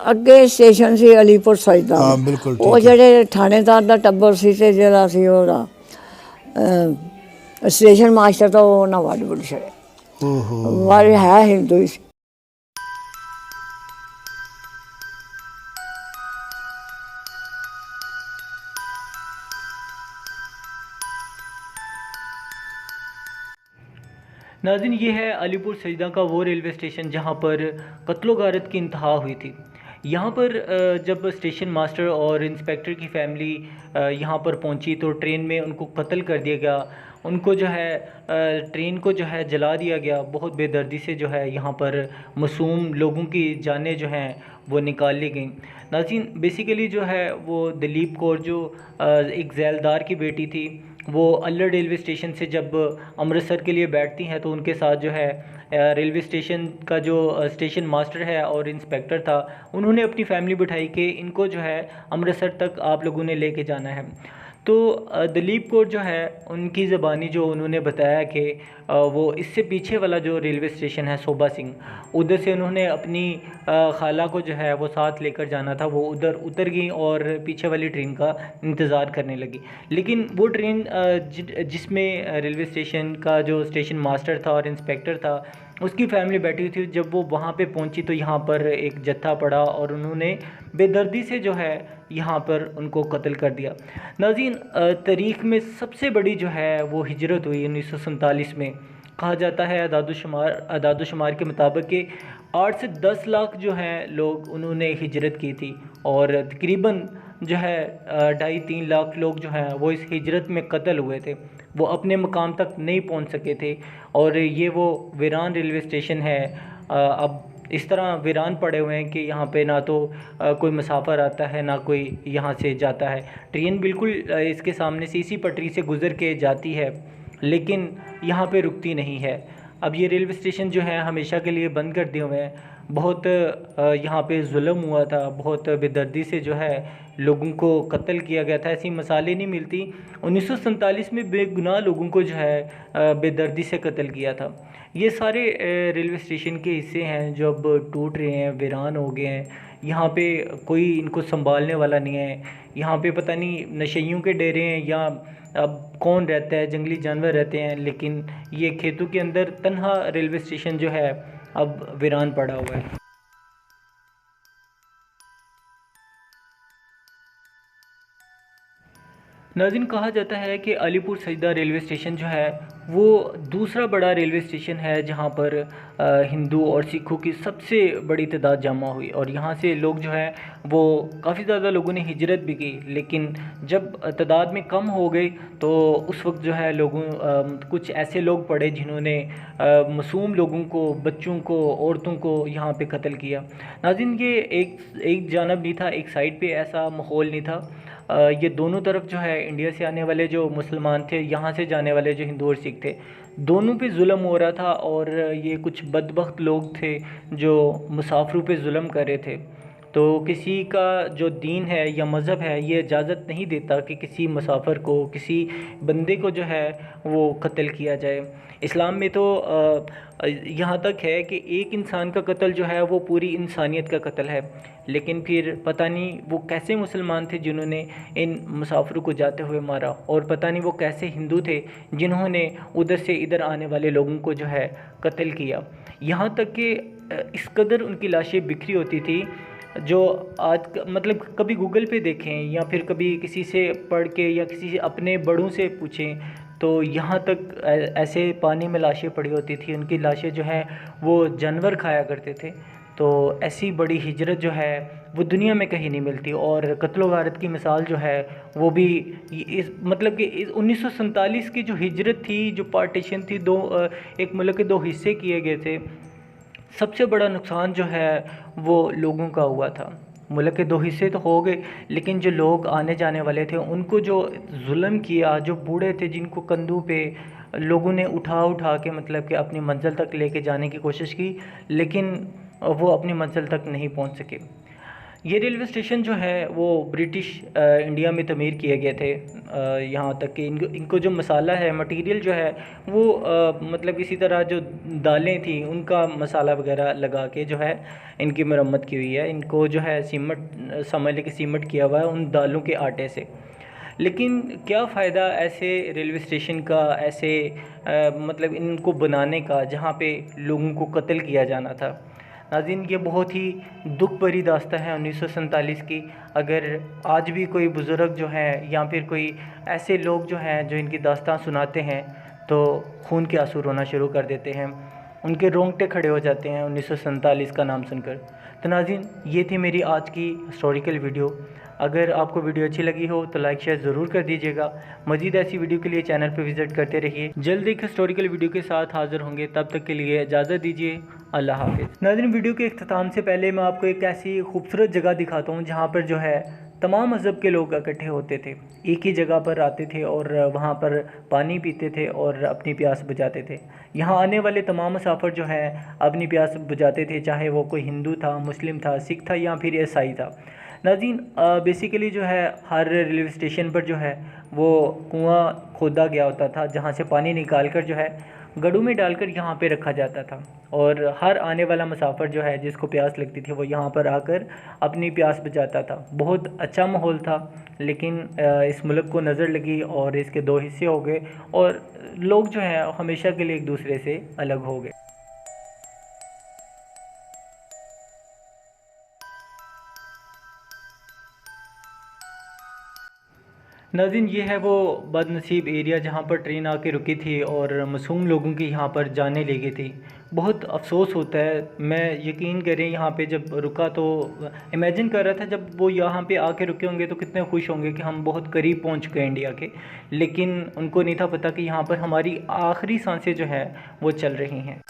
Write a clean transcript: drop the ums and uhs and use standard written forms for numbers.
ਅੱਗੇ ਸਟੇਸ਼ਨ ਸੀ ਅਲੀਪੁਰ ਸਜਦਾ। ਹਾਂ ਬਿਲकुल ਉਹ ठीक है। ਜਿਹੜੇ ਥਾਣੇਦਾਰ ਦਾ ਟੱਬਰ ਸੀ ਤੇ ਜਿਹੜਾ ਸੀ ਉਹਦਾ ਸਟੇਸ਼ਨ ਮਾਸਟਰ ਤਾਂ ਉਹ ਨਾ ਵੱਢ ਵੁੱਢ ਛੜੇ ओहो। ਵਾਲੇ ਹੈ ਹਿੰਦੂ ਹੀ ਸੀ। नाज़रीन, ये है अलीपुर सजदा का वो रेलवे स्टेशन जहाँ पर कत्लो गारत की इंतहा हुई थी। यहाँ पर जब स्टेशन मास्टर और इंस्पेक्टर की फैमिली यहाँ पर पहुँची तो ट्रेन में उनको कत्ल कर दिया गया। उनको जो है ट्रेन को जो है जला दिया गया। बहुत बेदर्दी से जो है यहाँ पर मासूम लोगों की जानें जो हैं वो निकाल ली गई। नाज़रीन, बेसिकली जो है वो दलीप कौर जो एक जैलदार की बेटी थी, वो अल्लर रेलवे स्टेशन से जब अमृतसर के लिए बैठती हैं तो उनके साथ जो है रेलवे स्टेशन का जो स्टेशन मास्टर है और इंस्पेक्टर था, उन्होंने अपनी फैमिली बिठाई कि इनको जो है अमृतसर तक आप लोगों ने लेके जाना है। तो दलीप कौर जो है उनकी ज़बानी जो उन्होंने बताया कि वो इससे पीछे वाला जो रेलवे स्टेशन है सोबा सिंह, उधर से उन्होंने अपनी खाला को जो है वो साथ लेकर जाना था। वो उधर उतर गई और पीछे वाली ट्रेन का इंतज़ार करने लगी। लेकिन वो ट्रेन जिसमें रेलवे स्टेशन का जो स्टेशन मास्टर था और इंस्पेक्टर था, उसकी फैमिली बैठी हुई थी। जब वो वहाँ पे पहुँची तो यहाँ पर एक जत्था पड़ा और उन्होंने बेदर्दी से जो है यहाँ पर उनको कत्ल कर दिया। नाज़रीन, तारीख़ में सबसे बड़ी जो है वो हिजरत हुई 1947 में। कहा जाता है अदाद-ओ-शुमार के मुताबिक कि 8 से 10 लाख जो हैं लोग उन्होंने हिजरत की थी और तकरीबन जो है 2.5-3 लाख लोग जो हैं वो इस हिजरत में कत्ल हुए थे। वो अपने मकाम तक नहीं पहुंच सके थे और ये वो वीरान रेलवे स्टेशन है। अब इस तरह वीरान पड़े हुए हैं कि यहाँ पे ना तो कोई मुसाफिर आता है ना कोई यहाँ से जाता है। ट्रेन बिल्कुल इसके सामने से इसी पटरी से गुज़र के जाती है लेकिन यहाँ पे रुकती नहीं है। अब ये रेलवे स्टेशन जो है हमेशा के लिए बंद कर दिए हुए हैं। बहुत यहाँ पे जुल्म हुआ था, बहुत बेदर्दी से जो है लोगों को कत्ल किया गया था। ऐसी मिसालें नहीं मिलती। 1947 में बेगुनाह लोगों को जो है बेदर्दी से कत्ल किया था। ये सारे रेलवे स्टेशन के हिस्से हैं जो अब टूट रहे हैं, वीरान हो गए हैं। यहाँ पे कोई इनको संभालने वाला नहीं है। यहाँ पे पता नहीं नशेइयों के डेरे हैं या अब कौन रहता है, जंगली जानवर रहते हैं। लेकिन ये खेतों के अंदर तन्हा रेलवे स्टेशन जो है अब वीरान पड़ा हुआ है। नाज़रीन, कहा जाता है कि अलीपुर सजदा रेलवे स्टेशन जो है वो दूसरा बड़ा रेलवे स्टेशन है जहाँ पर हिंदू और सिखों की सबसे बड़ी तादाद जमा हुई और यहाँ से लोग जो है वो काफ़ी ज़्यादा लोगों ने हिजरत भी की। लेकिन जब तादाद में कम हो गई तो उस वक्त जो है कुछ ऐसे लोग पड़े जिन्होंने मासूम लोगों को, बच्चों को, औरतों को यहाँ पे कत्ल किया। नाज़रीन, ये एक जानब नहीं था, एक साइड पे ऐसा माहौल नहीं था। ये दोनों तरफ जो है इंडिया से आने वाले जो मुसलमान थे, यहाँ से जाने वाले जो हिंदू और सिख थे, दोनों पे जुल्म हो रहा था और ये कुछ बदबख्त लोग थे जो मुसाफिरों पे जुल्म कर रहे थे। तो किसी का जो दीन है या मज़हब है ये इजाज़त नहीं देता कि किसी मुसाफिर को, किसी बंदे को जो है वो कत्ल किया जाए। इस्लाम में तो यहाँ तक है कि एक इंसान का कत्ल जो है वो पूरी इंसानियत का कत्ल है। लेकिन फिर पता नहीं वो कैसे मुसलमान थे जिन्होंने इन मुसाफिरों को जाते हुए मारा और पता नहीं वो कैसे हिंदू थे जिन्होंने उधर से इधर आने वाले लोगों को जो है कत्ल किया। यहाँ तक कि इस कदर उनकी लाशें बिखरी होती थी जो आज मतलब कभी गूगल पे देखें या फिर कभी किसी से पढ़ के या किसी से अपने बड़ों से पूछें तो यहाँ तक ऐसे पानी में लाशें पड़ी होती थी। उनकी लाशें जो हैं वो जानवर खाया करते थे। तो ऐसी बड़ी हिजरत जो है वो दुनिया में कहीं नहीं मिलती। और कत्लो गारत की मिसाल जो है वो भी इस मतलब कि इस 1947 की जो हिजरत थी, जो पार्टीशन थी, एक मुल्क के दो हिस्से किए गए थे। सबसे बड़ा नुकसान जो है वो लोगों का हुआ था। मुल्क के दो हिस्से तो हो गए लेकिन जो लोग आने जाने वाले थे उनको जो जुल्म किया, जो बूढ़े थे जिनको कंधों पे लोगों ने उठा के मतलब कि अपनी मंजिल तक लेके जाने की कोशिश की लेकिन वो अपनी मंजिल तक नहीं पहुंच सके। ये रेलवे स्टेशन जो है वो ब्रिटिश इंडिया में तमीर किए गए थे। यहाँ तक कि इनको जो मसाला है, मटेरियल जो है वो मतलब इसी तरह जो दालें थी उनका मसाला वगैरह लगा के जो है इनकी मरम्मत की हुई है। इनको जो है सीमेंट, समझ लें कि सीमेंट किया हुआ है उन दालों के आटे से। लेकिन क्या फ़ायदा ऐसे रेलवे स्टेशन का, ऐसे मतलब इनको बनाने का जहाँ पे लोगों को कत्ल किया जाना था। नाज़रीन, ये बहुत ही दुख भरी दास्तां है 1947 की। अगर आज भी कोई बुज़ुर्ग जो हैं या फिर कोई ऐसे लोग जो हैं जो इनकी दास्तां सुनाते हैं तो खून के आंसू रोना शुरू कर देते हैं, उनके रोंगटे खड़े हो जाते हैं 1947 का नाम सुनकर। तो नाज़रीन, ये थी मेरी आज की हिस्टोरिकल वीडियो। अगर आपको वीडियो अच्छी लगी हो तो लाइक शेयर ज़रूर कर दीजिएगा। मज़ीद ऐसी वीडियो के लिए चैनल पर विज़िट करते रहिए। जल्द एक हिस्टोरिकल वीडियो के साथ हाज़िर होंगे, तब तक के लिए इजाज़त दीजिए। अल्लाह हाफ़िज़। नाज़रीन, वीडियो के इख्तिताम से पहले मैं आपको एक ऐसी खूबसूरत जगह दिखाता हूँ जहाँ पर जो है तमाम मज़हब के लोग इकट्ठे होते थे, एक ही जगह पर आते थे और वहाँ पर पानी पीते थे और अपनी प्यास बुझाते थे। यहाँ आने वाले तमाम मुसाफिर जो हैं अपनी प्यास बुझाते थे, चाहे वो कोई हिंदू था, मुस्लिम था, सिख था या फिर ईसाई था। नाज़रीन, बेसिकली जो है हर रेलवे स्टेशन पर जो है वो कुआँ खोदा गया होता था जहाँ से पानी निकाल कर जो है गड्ढों में डालकर यहाँ पे रखा जाता था और हर आने वाला मुसाफिर जो है जिसको प्यास लगती थी वो यहाँ पर आकर अपनी प्यास बुझाता था। बहुत अच्छा माहौल था। लेकिन इस मुल्क को नज़र लगी और इसके दो हिस्से हो गए और लोग जो हैं हमेशा के लिए एक दूसरे से अलग हो गए। नाज़रीन, ये है वो बदनसीब एरिया जहाँ पर ट्रेन आके रुकी थी और मासूम लोगों की यहाँ पर जाने ले गई थी। बहुत अफसोस होता है। मैं यकीन करें यहाँ पे जब रुका तो इमेजिन कर रहा था जब वो यहाँ पे आके रुके होंगे तो कितने खुश होंगे कि हम बहुत करीब पहुँच गए इंडिया के। लेकिन उनको नहीं था पता कि यहाँ पर हमारी आखिरी सांसें जो है वो चल रही हैं।